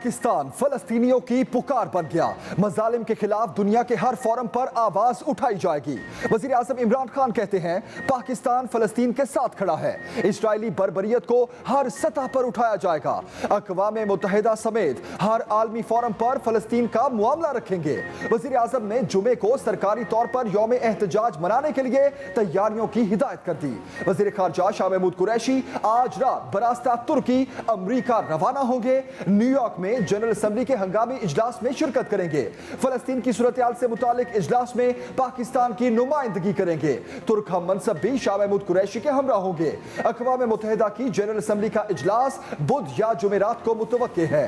पाकिस्तान फलस्तीनियों की पुकार बन गया। मजालिम के खिलाफ दुनिया के हर फोरम पर आवाज उठाई जाएगी। वजीर आजम इमरान खान कहते हैं पाकिस्तान फलस्तीन के साथ खड़ा है। इजरायली बर्बरियत को हर सतह पर उठाया जाएगा। अक़वाम मुत्तहिदा समेत हर आलमी फोरम पर फलस्तीन का मुआमला रखेंगे। वजीर आजम ने जुमे को सरकारी तौर पर यौम एहतजाज मनाने के लिए तैयारियों की हिदायत कर दी। वजीर खारजा शाह महमूद कुरैशी आज रात बरास्ता तुर्की अमरीका रवाना होंगे। न्यूयॉर्क में जनरल असेंबली के हंगामी इजलास में शिरकत करेंगे। फलस्तीन की सूरत हाल से मुतालिक इजलास में पाकिस्तान की नुमाइंदगी करेंगे। तुर्क हम मनसब भी शाह महमूद कुरैशी के हमरा होंगे। अक़वाम मुत्तहिदा की जनरल असेंबली का इजलास बुध या जुमेरात को मुतवक्के है।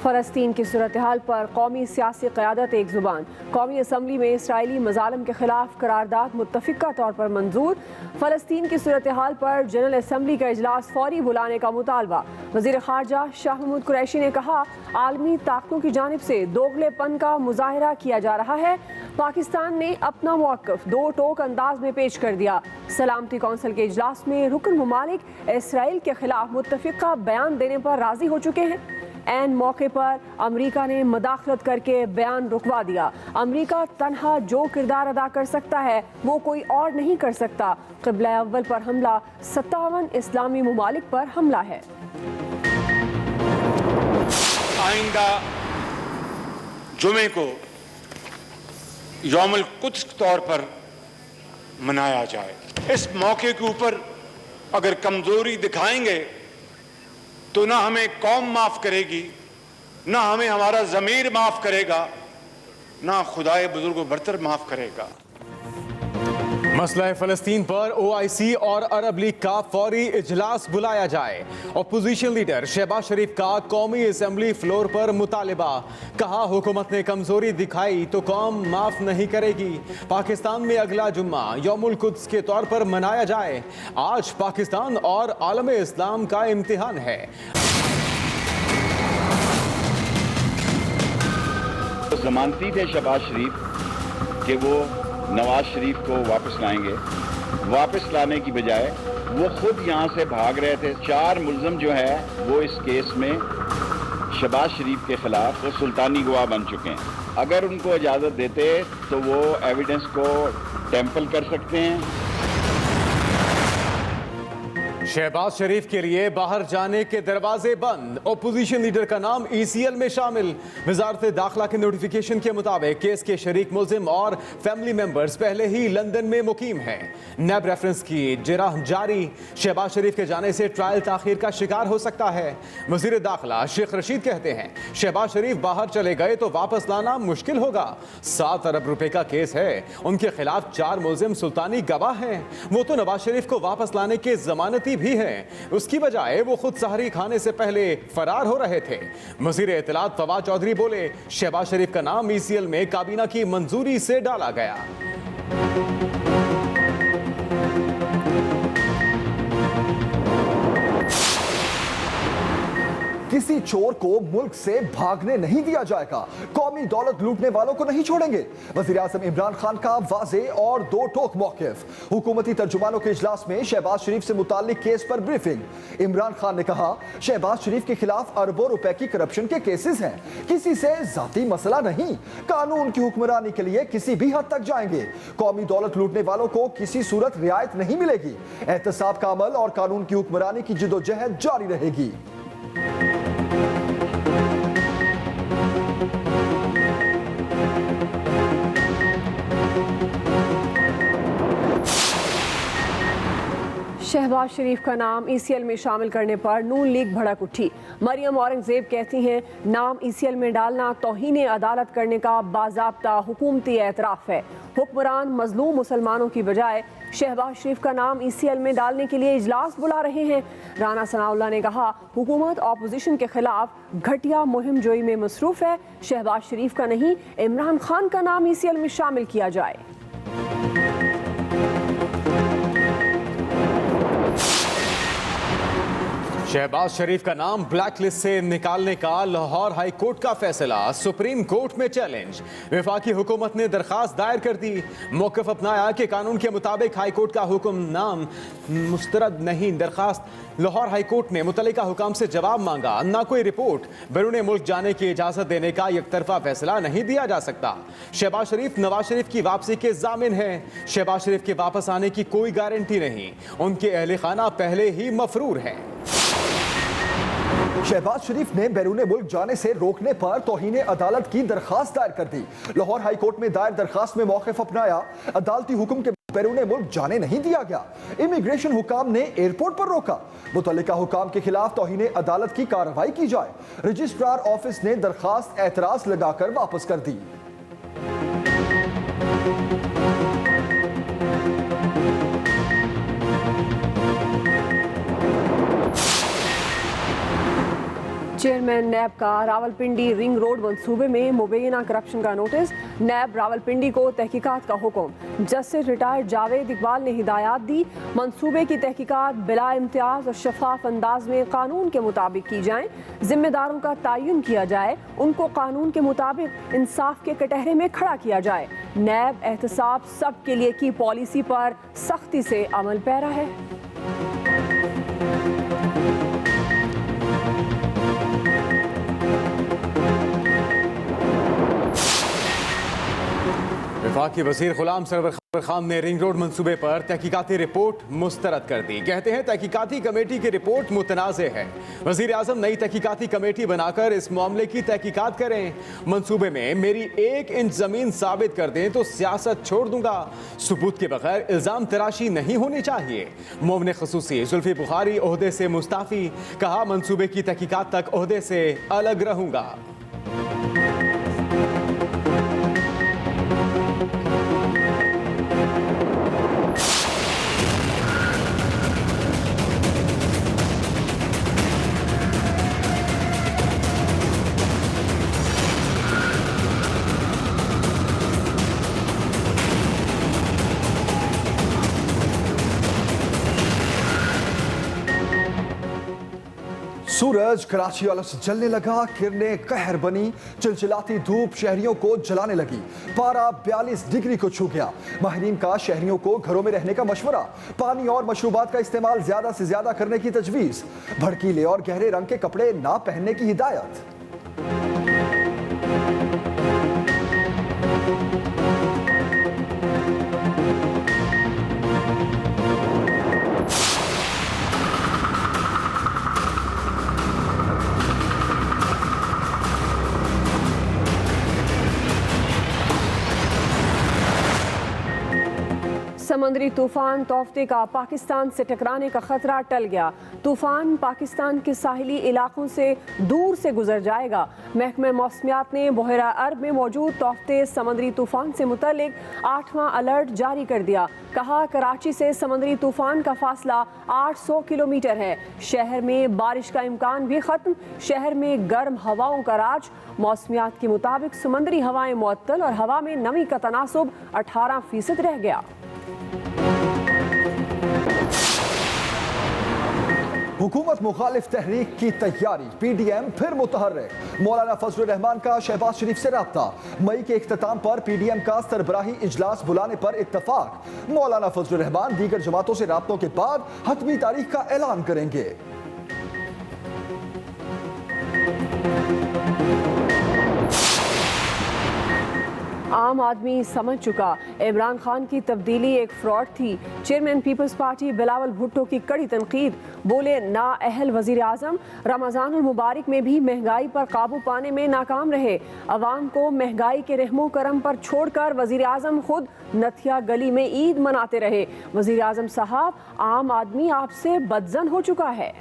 फ़लस्तीन की सूरत हाल पर कौमी सियासी क़यादत एक ज़ुबान। कौमी असम्बली में इसराइली मज़ालिम के खिलाफ करारदाद मुत्तफ़िक़ा तौर पर मंजूर। फ़लस्तीन की सूरत हाल पर जनरल असम्बली का इजलास फ़ौरी बुलाने का मुतालबा। वज़ीर ख़ारजा शाह महमूद कुरैशी ने कहा आलमी ताकतों की जानिब से दोगलेपन का मुज़ाहिरा किया जा रहा है। पाकिस्तान ने अपना मौक़िफ़ दो टोक अंदाज में पेश कर दिया। सलामती कौंसिल के इजलास में रुकन ममालिक इसराइल के खिलाफ मुत्तफ़िक़ा बयान देने पर राज़ी हो चुके हैं। ऐन मौके पर अमरीका ने मदाखलत करके बयान रुकवा दिया। अमरीका तन्हा जो किरदार अदा कर सकता है वो कोई और नहीं कर सकता। क़िबला अव्वल पर हमला 57 इस्लामी ममालिक पर हमला है। आइंदा जुमे को यौमुल कुद्स तौर पर मनाया जाए। इस मौके के ऊपर अगर कमजोरी दिखाएंगे तो ना हमें कौम माफ करेगी, ना हमें हमारा ज़मीर माफ करेगा, ना खुदाए बुजुर्ग बरतर माफ करेगा। मसला फ़लस्तीन पर OIC और अरब लीग का फौरी इजलास बुलाया जाए। अपोजिशन लीडर शहबाज शरीफ का कौमी असम्बली फ्लोर पर मुतालिबा। कहा हुकूमत ने कमजोरी दिखाई तो कौम माफ नहीं करेगी। पाकिस्तान में अगला जुम्मा यौमुल कुद्स के तौर पर मनाया जाए। आज पाकिस्तान और आलम इस्लाम का इम्तिहान है। जमानती थे शहबाज शरीफ कि वो नवाज शरीफ को वापस लाएंगे। वापस लाने की बजाय वो खुद यहाँ से भाग रहे थे। 4 मुल्ज़िम जो है वो इस केस में शहबाज शरीफ के खिलाफ वो सुल्तानी गवाह बन चुके हैं। अगर उनको इजाज़त देते तो वो एविडेंस को टेम्पल कर सकते हैं। शहबाज शरीफ के लिए बाहर जाने के दरवाजे बंद। ओपोजिशन लीडर का नाम ECL में शामिल। वजारत दाखिला के नोटिफिकेशन के मुताबिक केस के शरीक मुल्जिम और फैमिली मेंबर्स पहले ही लंदन में मुकीम हैं। नैब रेफरेंस की जिरह जारी। शहबाज शरीफ के जाने से ट्रायल ताखीर का शिकार हो सकता है। वजीर दाखिला शेख रशीद कहते हैं शहबाज शरीफ बाहर चले गए तो वापस लाना मुश्किल होगा। 7 अरब रुपए का केस है। उनके खिलाफ 4 मुल्जिम सुल्तानी गवाह हैं। वो तो नवाज शरीफ को वापस लाने के जमानती भी हैं। उसकी बजाय वो खुद सहरी खाने से पहले फरार हो रहे थे। वज़ीर इत्तलात फवाद चौधरी बोले शहबाज शरीफ का नाम ECL में काबीना की मंजूरी से डाला गया। किसी चोर को मुल्क से भागने नहीं दिया जाएगा। कौमी दौलत लूटने वालों को नहीं छोड़ेंगे। वज़ीर आज़म इमरान खान का वाज़े और दो टोक मौक़िफ़। हुकूमती तर्जुमानों के इजलास में शहबाज शरीफ से मुताल्लिक केस पर ब्रीफिंग। इमरान खान ने कहा शहबाज शरीफ के खिलाफ अरबों रुपए की करप्शन के केसेस हैं। किसी से जाती मसला नहीं। कानून की हुक्मरानी के लिए किसी भी हद तक जाएंगे। कौमी दौलत लूटने वालों को किसी सूरत रियायत नहीं मिलेगी। एहतसाब का अमल और कानून की हुक्मरानी की जिदोजहद जारी रहेगी। शहबाज शरीफ का नाम ECL में शामिल करने पर नून लीग भड़क उठी। मरियम औरंगजेब कहती हैं नाम ECL में डालना तौहीन अदालत करने का बाज़ाब्ता हुकूमती एतराफ़ है। हुक्मरान मजलूम मुसलमानों की बजाय शहबाज शरीफ का नाम ECL में डालने के लिए इजलास बुला रहे हैं। राना सनाउल्लाह ने कहा हुकूमत अपोजिशन के खिलाफ घटिया मुहिम जोई में मसरूफ़ है। शहबाज शरीफ का नहीं इमरान खान का नाम ECL में शामिल किया जाए। शहबाज शरीफ का नाम ब्लैक लिस्ट से निकालने का लाहौर हाई कोर्ट का फैसला सुप्रीम कोर्ट में चैलेंज। वफाकी हुकूमत ने दरखास्त दायर कर दी, मौक़िफ़ अपनाया कि कानून के मुताबिक हाई कोर्ट का हुक्म नाम मुस्तरद नहीं। दरखास्त लाहौर हाई कोर्ट ने मुतल्लिका हुकाम से जवाब मांगा, ना कोई रिपोर्ट, बैरून मुल्क जाने की इजाज़त देने का एकतरफा फैसला नहीं दिया जा सकता। शहबाज शरीफ नवाज शरीफ की वापसी के जामिन हैं। शहबाज शरीफ के वापस आने की कोई गारंटी नहीं, उनके अहले खाना पहले ही मफरूर हैं। शहबाज शरीफ ने बैरून मुल्क जाने से रोकने पर तौहीन अदालत की दरखास्त दायर कर दी। लाहौर हाई कोर्ट में दायर दरखास्त में मौक़िफ़ अपनाया, अदालती हुक्म के बैरून मुल्क जाने नहीं दिया गया। इमिग्रेशन हुकाम ने एयरपोर्ट पर रोका। मुतल्लिका हुकाम के खिलाफ तौहीन अदालत की कार्रवाई की जाए। रजिस्ट्रार ऑफिस ने दरखास्त एतराज लगाकर वापस कर दी। चेयरमैन नैब का रावलपिंडी रिंग रोड मंसूबे में मुबैना करप्शन का नोटिस। नैब रावलपिंडी को तहकीकात का हुक्म। जस्टिस रिटायर्ड जावेद इकबाल ने हिदायत दी, मंसूबे की तहकीकात बिला इम्तियाज और शफाफ अंदाज में कानून के मुताबिक की जाए। जिम्मेदारों का तयन किया जाए, उनको कानून के मुताबिक इंसाफ के कटहरे में खड़ा किया जाए। नैब एहतसाब सब के लिए की पॉलिसी पर सख्ती से अमल पैरा है। वफाकी वज़ीर गुलाम सरवर खान ने रिंग रोड मंसूबे पर तहकीकाती रिपोर्ट मुस्तरद कर दी। कहते हैं तहकीकाती कमेटी की रिपोर्ट मुतनाज़े है। वज़ीर आज़म नई तहकीकाती कमेटी बनाकर इस मामले की तहकीकात करें। मंसूबे में मेरी 1 इंच ज़मीन साबित कर दें तो सियासत छोड़ दूंगा। सबूत के बगैर इल्ज़ाम तराशी नहीं होनी चाहिए। मुअव्विन ख़ुसूसी जुल्फ़ी बुखारी ओहदे से मुस्ताफ़ी, कहा मंसूबे की तहकीकात तक ओहदे से अलग रहूंगा। सूरज कराची वालों से जलने लगा, किरणें कहर बनी, चिलचिलाती धूप शहरियों को जलाने लगी। पारा 42 डिग्री को छू गया। माहिरीन का शहरियों को घरों में रहने का मशवरा, पानी और मशरूबात का इस्तेमाल ज्यादा से ज्यादा करने की तजवीज, भड़कीले और गहरे रंग के कपड़े ना पहनने की हिदायत। समंदरी तूफान तौफते का पाकिस्तान से टकराने का खतरा टल गया। तूफान पाकिस्तान के साहिली इलाकों से दूर से गुजर जाएगा। महकमे मौसमियात ने बहरा अरब में मौजूद तौफते समंदरी तूफान से मुतल्लिक 8वां अलर्ट जारी कर दिया। कहा कराची से समंदरी तूफान का फासला 800 किलोमीटर है। शहर में बारिश का इम्कान भी खत्म। शहर में गर्म हवाओं का राज। मौसमियात के मुताबिक समंदरी हवाएं मुअत्तल और हवा में नमी का तनासुब 18% रह गया। हुकूमत मुखालिफ तहरीक की तैयारी, PDM फिर मुतहर्रिक। मौलाना फजलुर रहमान का शहबाज शरीफ से राब्ता। मई के इख्तिताम पर PDM का सरबराही इजलास बुलाने पर इत्तफाक। मौलाना फजलुर रहमान दीगर जमातों से राब्तों के बाद हतमी तारीख का ऐलान करेंगे। आम आदमी समझ चुका, इमरान खान की तब्दीली एक फ्रॉड थी। Chairman peoples party Bilawal Bhutto की कड़ी तनकीद, बोले नाअहल वजीर आजम रमजानुल मुबारक में भी महंगाई पर काबू पाने में नाकाम रहे। अवाम को महंगाई के रहमो करम पर छोड़कर वजीर आजम खुद नथिया गली में ईद मनाते रहे। वजीर आजम साहब, आम आदमी आपसे बदजन हो चुका है।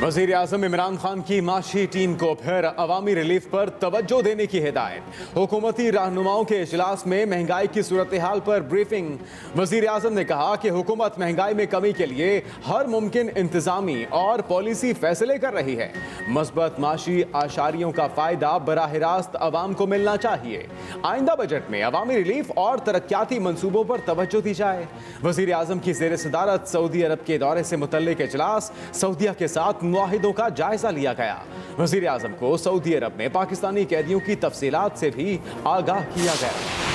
वजीर आजम इमरान खान की माशी टीम को फिर अवामी रिलीफ पर तवज्जो देने की हिदायत। हुकूमती रहनुमाओं के इजलास में महंगाई की सूरत हाल पर ब्रीफिंग। वजीर आजम ने कहा कि हुकूमत महंगाई में कमी के लिए हर मुमकिन इंतजामी और पॉलिसी फैसले कर रही है। मस्बत माशी आशारियों का फायदा बराह रास्त अवाम को मिलना चाहिए। आइंदा बजट में अवामी रिलीफ और तरक्याती मंसूबों पर तवज्जो दी जाए। वजीर आजम की जेर सदारत सऊदी अरब के दौरे से मुतल्लिक इजलास, सऊदीया के साथ मुआहिदों का जायजा लिया गया। वजीर आजम को सऊदी अरब में पाकिस्तानी कैदियों की तफसीलात से भी आगाह किया गया।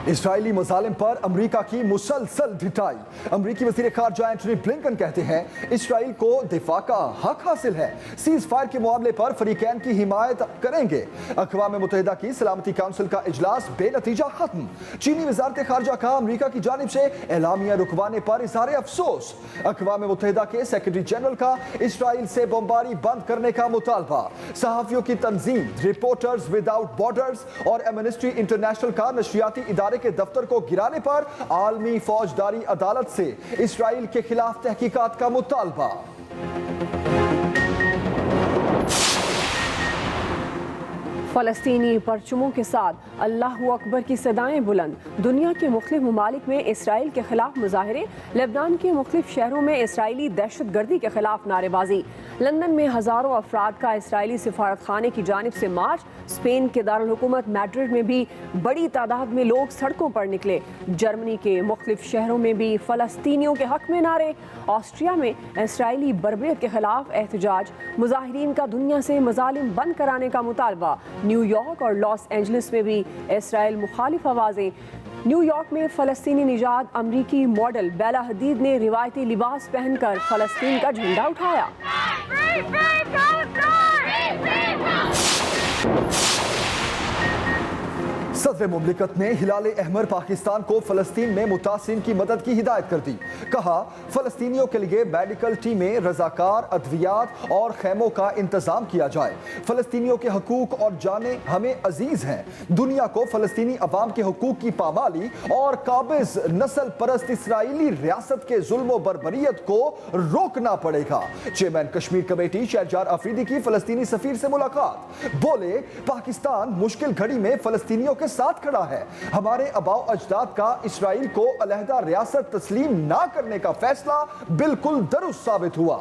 इस्राइली मजालिम पर अमेरिका की मुसलसल ढिठाई। अमेरिकी वज़ीर ख़ारजा एंटनी ब्लिंकन कहते हैं इस्राइल को दिफा का हक हासिल है, सीज फायर के मामले पर फरीकैन की हिमायत करेंगे। अक़वाम मुत्तहिदा की सलामती काउंसिल का इजलास बेनतीजा खत्म। चीनी वज़ारत ख़ारजा का अमेरिका की जानिब से एलामिया रुकवाने पर इज़हार अफसोस। अक़वाम मुत्तहिदा के सेक्रेटरी जनरल का इस्राइल से बमबारी बंद करने का मुतालबा। सहाफ़ियों की तंजीम रिपोर्टर्स विदाउट बॉर्डर्स और एमनेस्टी इंटरनेशनल का नशरियाती इदारे के दफ्तर को गिराने पर आलमी फौजदारी अदालत से इस्राइल के खिलाफ तहकीकात का मुतालबा। फ़लस्तीनी परचमों के साथ अल्लाहु अकबर की सदाएं बुलंद। दुनिया के मुख्तलिफ ममालिक में इसराइल के खिलाफ मुजाहरे। लेबनान के मुख्तलिफ शहरों में इसराइली दहशत गर्दी के खिलाफ नारेबाजी। लंदन में हज़ारों अफराद का इसराइली सिफारत खाने की जानिब से मार्च। स्पेन के दारुल हुकूमत मैड्रिड में भी बड़ी तादाद में लोग सड़कों पर निकले। जर्मनी के मुख्तलिफ शहरों में भी फ़लस्तीनियों के हक में नारे। ऑस्ट्रिया में इसराइली बर्बरियत के खिलाफ एहतजाज। मुजाहिरीन का दुनिया से मजालिम बंद कराने का मुतालबा। न्यूयॉर्क और लॉस एंजलिस में भी इसराइल मुखालिफ आवाज़ें। न्यूयॉर्क में फ़लस्तीनी निजात अमरीकी मॉडल बेला हदीद ने रिवायती लिबास पहनकर फ़लस्तीन का झंडा उठाया। सदर मुमलिकत ने हिलाल अहमर पाकिस्तान को फ़लस्तीन में मुतासिरीन की मदद की हिदायत कर दी। कहा फ़लस्तीनियों के लिए मेडिकल टीमें, रज़ाकार, अद्वियात और खैमों का इंतज़ाम किया जाए। फ़लस्तीनियों के हकूक़ और जाने हमें अजीज़ हैं। दुनिया को फ़लस्तीनी अवाम के हकूक़ की पामाली और काबिज़ नस्ल परस्त इसराइली रियासत के जुल्म बर्बरियत को रोकना पड़ेगा। चेयरमैन कश्मीर कमेटी शहरजार अफरीदी की फ़लस्तीनी सफ़ीर से मुलाकात। बोले पाकिस्तान मुश्किल घड़ी में फ़लस्तीनियों के साथ खड़ा है। हमारे आबाओ अजदाद का इसराइल को अलहदा रियासत तस्लीम ना करने का फैसला बिल्कुल दुरुस्त साबित हुआ।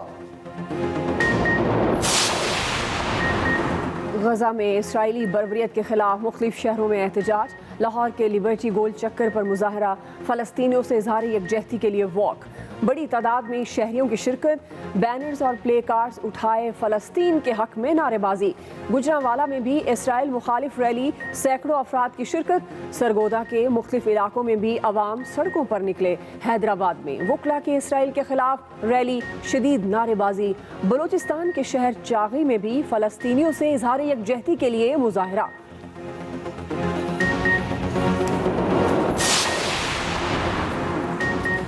गजा में इसराइली बर्बरियत के खिलाफ मुख्तलिफ शहरों में एहतजाज। लाहौर के लिबर्टी गोल चक्कर पर मुजाहरा। फ़लस्तीनियों से इज़हार यकजहती के लिए वॉक। बड़ी तादाद में शहरियों की शिरकत। बैनर्स और प्ले कार्ड्स उठाए फ़लस्तीन के हक में नारेबाजी। गुजरांवाला में भी इसराइल मुखालिफ रैली, सैकड़ों अफराद की शिरकत। सरगोदा के मुख्तलिफ इलाकों में भी अवाम सड़कों पर निकले। हैदराबाद में वकला की इसराइल के खिलाफ रैली, शदीद नारेबाजी। बलूचिस्तान के शहर चागी में भी फ़लस्तीनियों से इज़हार यकजहती के लिए मुजाहरा।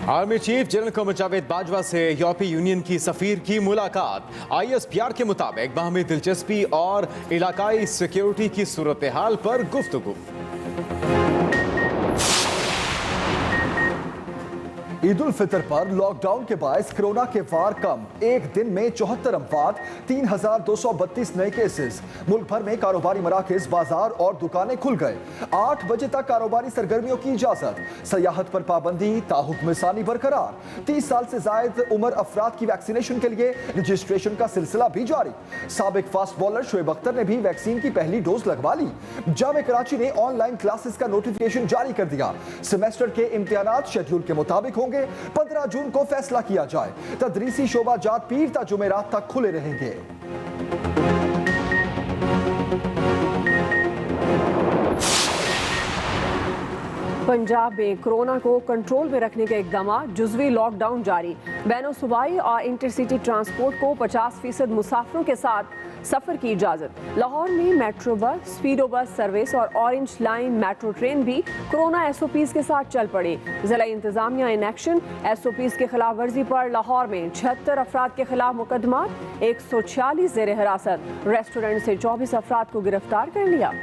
Army chief general Qamar Javed Bajwa से यूरोपीय यूनियन की सफीर की मुलाकात। ISPR के मुताबिक बाहमी दिलचस्पी और इलाकाई सिक्योरिटी की सूरत हाल पर गुफ्तगू। ईद उल फितर पर लॉकडाउन के बायस कोरोना के वार कम। एक दिन में 74 अमवात, 3232 नए केसेस। मुल्क भर में कारोबारी मराकज, बाजार और दुकानें खुल गए। 8 बजे तक कारोबारी सरगर्मियों की इजाजत। सयाहत पर पाबंदी, ताहुक्म सानी बरकरार। 30 साल से जायद उम्र अफराद की वैक्सीनेशन के लिए रजिस्ट्रेशन का सिलसिला भी जारी। साबिक फास्ट बॉलर शोएब अख्तर ने भी वैक्सीन की पहली डोज लगवा ली। जामे कराची ने ऑनलाइन क्लासेस का नोटिफिकेशन जारी कर दिया। सेमेस्टर के इम्तिहानात शेड्यूल के मुताबिक होंगे। 15 जून को फैसला किया जाए। तदरीसी शोबा जात पीर ता जुमेरात तक खुले रहेंगे। पंजाब में कोरोना को कंट्रोल में रखने के इकदाम। जुज़वी लॉकडाउन जारी। बैनो सूबाई और इंटरसिटी ट्रांसपोर्ट को 50% मुसाफिरों के साथ सफ़र की इजाज़त। लाहौर में मेट्रो बस, स्पीडो बस सर्विस और ऑरेंज लाइन मेट्रो ट्रेन भी कोरोना SOPs के साथ चल पड़े। जिला इंतजामिया इन एक्शन। SOPs के खिलाफ वर्जी पर लाहौर में 76 अफराद के खिलाफ मुकदमा। 146 ज़ेर हिरासत। रेस्टोरेंट से 24 अफराद को गिरफ्तार कर लिया।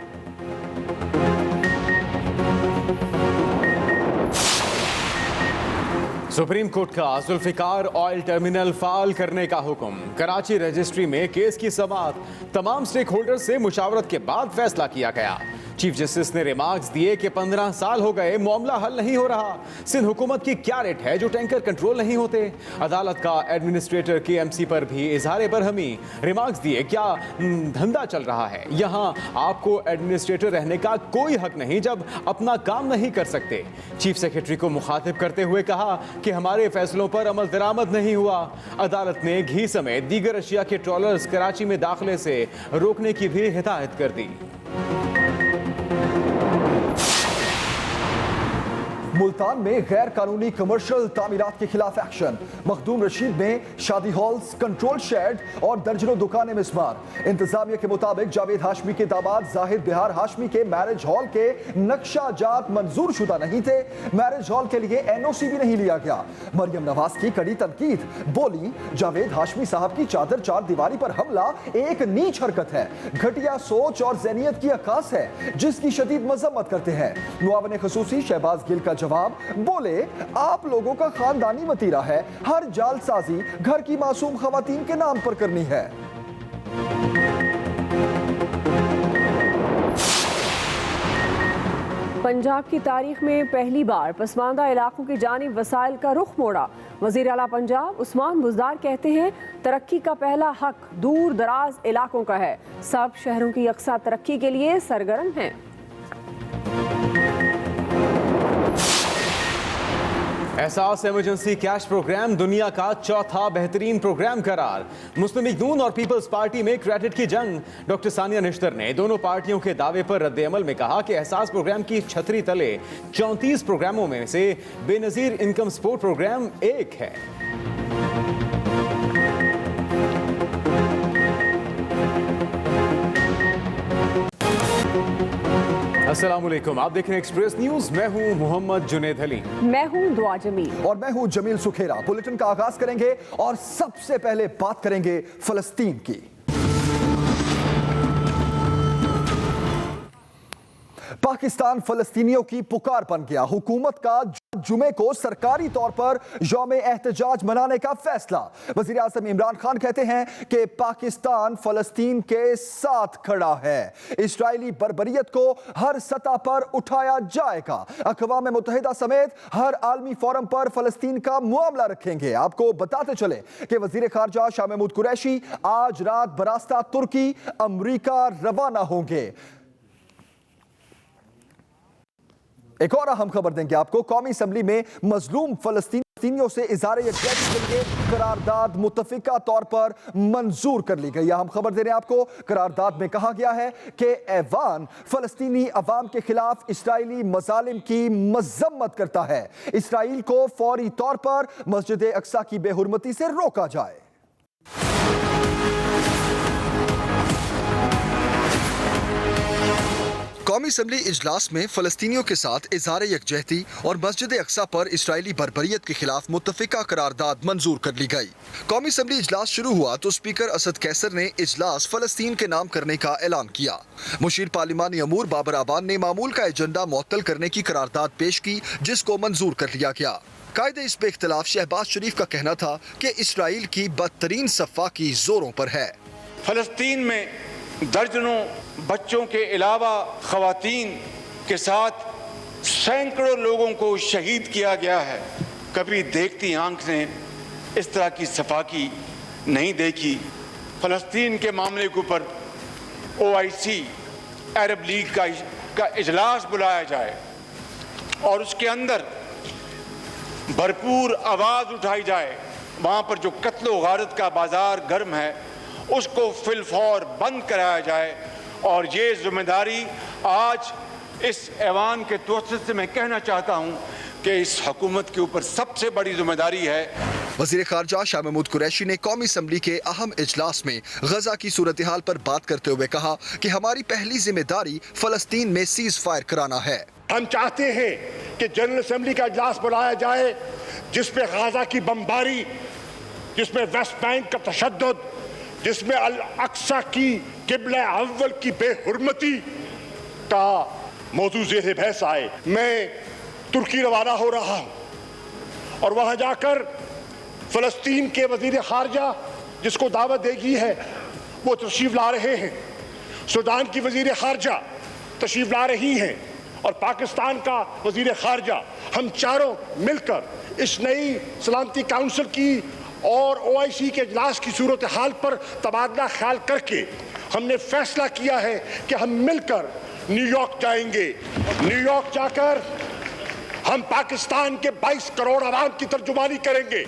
सुप्रीम कोर्ट का जुल्फिकार ऑयल टर्मिनल फाल करने का हुक्म। कराची रजिस्ट्री में केस की समाअत तमाम स्टेक होल्डर से मुशावरत के बाद फैसला किया गया। चीफ जस्टिस ने रिमार्क्स दिए कि 15 साल हो गए, मामला हल नहीं हो रहा। सिंध हुकूमत की क्या रेट है जो टैंकर कंट्रोल नहीं होते। अदालत का एडमिनिस्ट्रेटर KMC पर भी इजहार बरहमी। रिमार्क्स दिए, क्या धंधा चल रहा है। यहाँ आपको एडमिनिस्ट्रेटर रहने का कोई हक नहीं जब अपना काम नहीं कर सकते। चीफ सेक्रेटरी को मुखातिब करते हुए कहा कि हमारे फैसलों पर अमल दरामद नहीं हुआ। अदालत ने घी समेत दीगर अशिया के ट्रॉलर्स कराची में दाखिले से रोकने की भी हिदायत कर दी। मुल्तान में गैर कानूनी कमर्शियल तामीरात के खिलाफ एक्शन। मखदूम रशीद में शादी हॉल्स, कंट्रोल शेड और दर्जनों दुकानें मिसमार। इंतजामिया के मुताबिक जावेद हाशमी के दामाद जाहिद बिहार हाशमी के मैरिज हॉल के नक्शाजात मंजूर शुदा नहीं थे। मैरिज हॉल के लिए NOC भी नहीं लिया गया। मरियम नवाज की कड़ी तनकीद। बोली, जावेद हाशमी साहब की चादर चार दीवारी पर हमला एक नीच हरकत है, घटिया सोच और ज़हनियत की अक्कास है जिसकी शदीद मजम्मत करते हैं। मुआविन खसूसी शहबाज गिल का जवाब, बोले, आप लोगों का खानदानी वतीरा है, हर जालसाजी घर की मासूम खवातीन के नाम पर करनी है। पंजाब की तारीख में पहली बार पसमानदा इलाकों की जानिब वसाइल का रुख मोड़ा। वज़ीर आला पंजाब उस्मान बुज़दार कहते हैं, तरक्की का पहला हक दूर दराज इलाकों का है। सब शहरों की यकसा तरक्की के लिए सरगर्म हैं। एहसास इमरजेंसी कैश प्रोग्राम दुनिया का चौथा बेहतरीन प्रोग्राम करार। मुस्लिम लीग नून और पीपल्स पार्टी में क्रेडिट की जंग। डॉक्टर सानिया निश्तर ने दोनों पार्टियों के दावे पर रद्द-ए-अमल में कहा कि एहसास प्रोग्राम की छतरी तले 34 प्रोग्रामों में से बेनजीर इनकम सपोर्ट प्रोग्राम एक है। अस्सलामुअलैकुम, आप देख रहे हैं एक्सप्रेस न्यूज। मैं हूं मोहम्मद जुनेद अली। मैं हूं दुआ जमील और मैं हूं जमील सुखेरा। बुलेटिन का आगाज करेंगे और सबसे पहले बात करेंगे फलस्तीन की। पाकिस्तान फलस्तीनियों की पुकार बन गया। हुकूमत का जुमे को सरकारी तौर पर यौम एहतजाज मनाने का फैसला। वज़ीर आज़म इमरान खान कहते हैं कि पाकिस्तान फलस्तीन के साथ खड़ा है। इस्राइली बर्बरियत को हर सतह पर उठाया जाएगा। अक़वाम मुत्तहिदा समेत हर आलमी फोरम पर फलस्तीन का मामला रखेंगे। आपको बताते चले कि वज़ीर ख़ारजा शाह महमूद कुरैशी आज रात बरास्ता तुर्की अमरीका रवाना होंगे। एक और अहम खबर देंगे आपको। कौमी असम्बली में मजलूम फलस्तीनियों से इज़हार यकजहती के लिए करारदाद मुत्तफ़िका तौर पर मंजूर कर ली गई। अहम खबर दे रहे हैं आपको। करारदाद में कहा गया है कि ऐवान फलस्तीनी अवाम के खिलाफ इसराइली मज़ालिम की मज़म्मत करता है। इसराइल को फौरी तौर पर मस्जिद अक्सा की बेहुरमती से रोका जाए। कौमी असम्बली इजलास में फलस्तीनियों के साथ इज़हार यकजहती और मस्जिद अक्सा पर इसराइली बर्बरियत के खिलाफ मुत्तफ़िका करारदाद मंजूर कर ली गई। कौमी असम्बली इजलास शुरू हुआ तो स्पीकर असद कैसर ने इजलास फलस्तीन के नाम करने का ऐलान किया। मुशीर पार्लिमानी अमूर बाबर आबान ने मामूल का एजेंडा मुअत्तल करने की करारदाद पेश की, जिसको मंजूर कर लिया गया। कायदे इस पे इख्तिलाफ शहबाज शरीफ का कहना था कि इसराइल की बदतरीन सफ़ाकी जोरों पर है। फलस्तीन में दर्जनों बच्चों के अलावा ख़वातीन के साथ सैकड़ों लोगों को शहीद किया गया है। कभी देखती आंख ने इस तरह की सफाकी नहीं देखी। फ़लस्तीन के मामले के ऊपर OIC अरब लीग का इजलास बुलाया जाए और उसके अंदर भरपूर आवाज़ उठाई जाए। वहाँ पर जो कत्लो गारत का बाजार गर्म है उसको फिलफौर बंद कराया जाए। और ये जिम्मेदारी आज इस ऐवान के तवज्जुह से मैं कहना चाहता हूँ कि इस हुकूमत के ऊपर सबसे बड़ी जिम्मेदारी है। वज़ीर ख़ारजा शाह महमूद कुरैशी ने कौमी असम्बली के अहम इजलास में गजा की सूरत हाल पर बात करते हुए कहा कि हमारी पहली जिम्मेदारी फलस्तीन में सीज फायर कराना है। हम चाहते हैं कि जनरल असम्बली का इजलास बुलाया जाए जिसमें गजा की बमबारी, जिसमें वेस्ट बैंक का तशद्दुद, जिसमें अल अक्सा की किबला अव्वल की बेहुरमती का मौजू ज़ेर बहस आए। मैं तुर्की रवाना हो रहा हूँ और वहां जाकर फलस्तीन के वजीर खारजा जिसको दावत देगी है वो तशरीफ ला रहे हैं, सूडान की वजीर खारजा तशरीफ ला रही हैं और पाकिस्तान का वजीर खारजा, हम चारों मिलकर इस नई सलामती काउंसिल की और OIC के इजलास की सूरत हाल पर तबादला ख्याल करके हमने फैसला किया है कि हम मिलकर न्यूयॉर्क जाएंगे। न्यूयॉर्क जाकर हम पाकिस्तान के 22 करोड़ आवाम की तर्जुमानी करेंगे।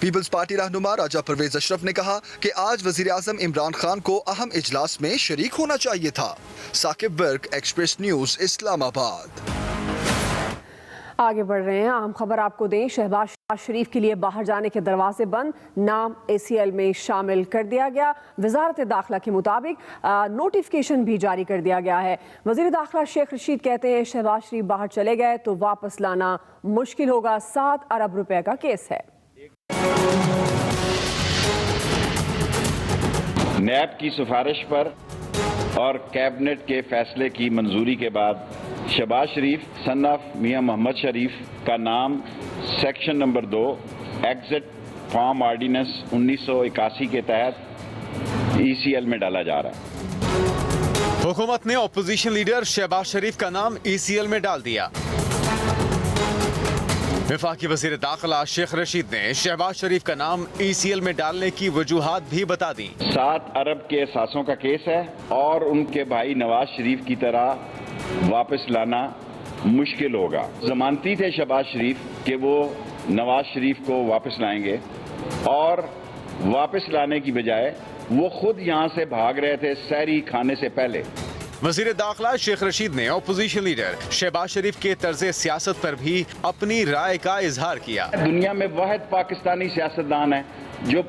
पीपल्स पार्टी रहनुमा राजा परवेज अशरफ ने कहा कि आज वजीर आजम इमरान खान को अहम इजलास में शरीक होना चाहिए था। Saqib Barq, express news, Islamabad. आगे बढ़ रहे हैं, अहम खबर आपको दें। शहबाज शरीफ के लिए बाहर जाने के दरवाजे बंद, नाम ACL में शामिल कर दिया गया। वजारत दाखिला के मुताबिक नोटिफिकेशन भी जारी कर दिया गया है। वजीर दाखिला शेख रशीद कहते हैं शहबाज शरीफ बाहर चले गए तो वापस लाना मुश्किल होगा। 7 अरब रुपए का केस है। नैब की सिफारिश पर और कैबिनेट के फैसले की मंजूरी के बाद शहबाज शरीफ सन ऑफ मियां मोहम्मद शरीफ का नाम section number 2 exit form ordinance 1981 के तहत ECL में डाला जा रहा है। हुकूमत ने ऑपोजिशन लीडर शहबाज शरीफ का नाम ECL में डाल दिया। वफाकी वजीर दाखिला शेख रशीद ने शहबाज शरीफ का नाम ECL में डालने की वजूहात भी बता दी। 7 अरब के असासों का केस है और उनके भाई नवाज शरीफ की तरह वापस लाना मुश्किल होगा। जमानती थे शहबाज शरीफ कि वो नवाज शरीफ को वापस लाएंगे और वापस लाने की बजाय वो खुद यहाँ से भाग रहे थे सहरी खाने से पहले। वजीर दाखिला शेख रशीद ने ऑपोजिशन लीडर शहबाज शरीफ के तर्ज सियासत पर भी अपनी राय का इजहार किया। दुनिया में वाहिद पाकिस्तानी सियासतदान है जो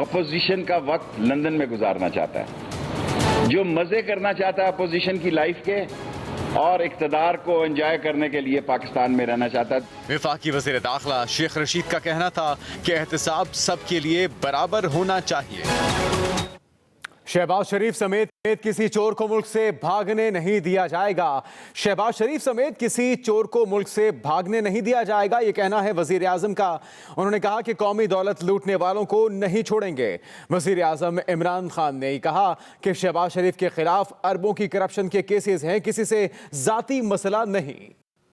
अपोजिशन का वक्त लंदन में गुजारना चाहता है, जो मजे करना चाहता है अपोजिशन की लाइफ के और इक़्तिदार को एंजॉय करने के लिए पाकिस्तान में रहना चाहता है। वफाकी वजीर दाखिला शेख रशीद का कहना था कि एहतसाब सबके लिए बराबर होना चाहिए। शहबाज शरीफ समेत किसी चोर को मुल्क से भागने नहीं दिया जाएगा। शहबाज शरीफ समेत किसी चोर को मुल्क से भागने नहीं दिया जाएगा, ये कहना है वजीर आजम का। उन्होंने कहा कि कौमी दौलत लूटने वालों को नहीं छोड़ेंगे। वजीर आजम इमरान खान ने कहा कि शहबाज शरीफ के खिलाफ अरबों की करप्शन के केसेस हैं, किसी से जाती मसला नहीं।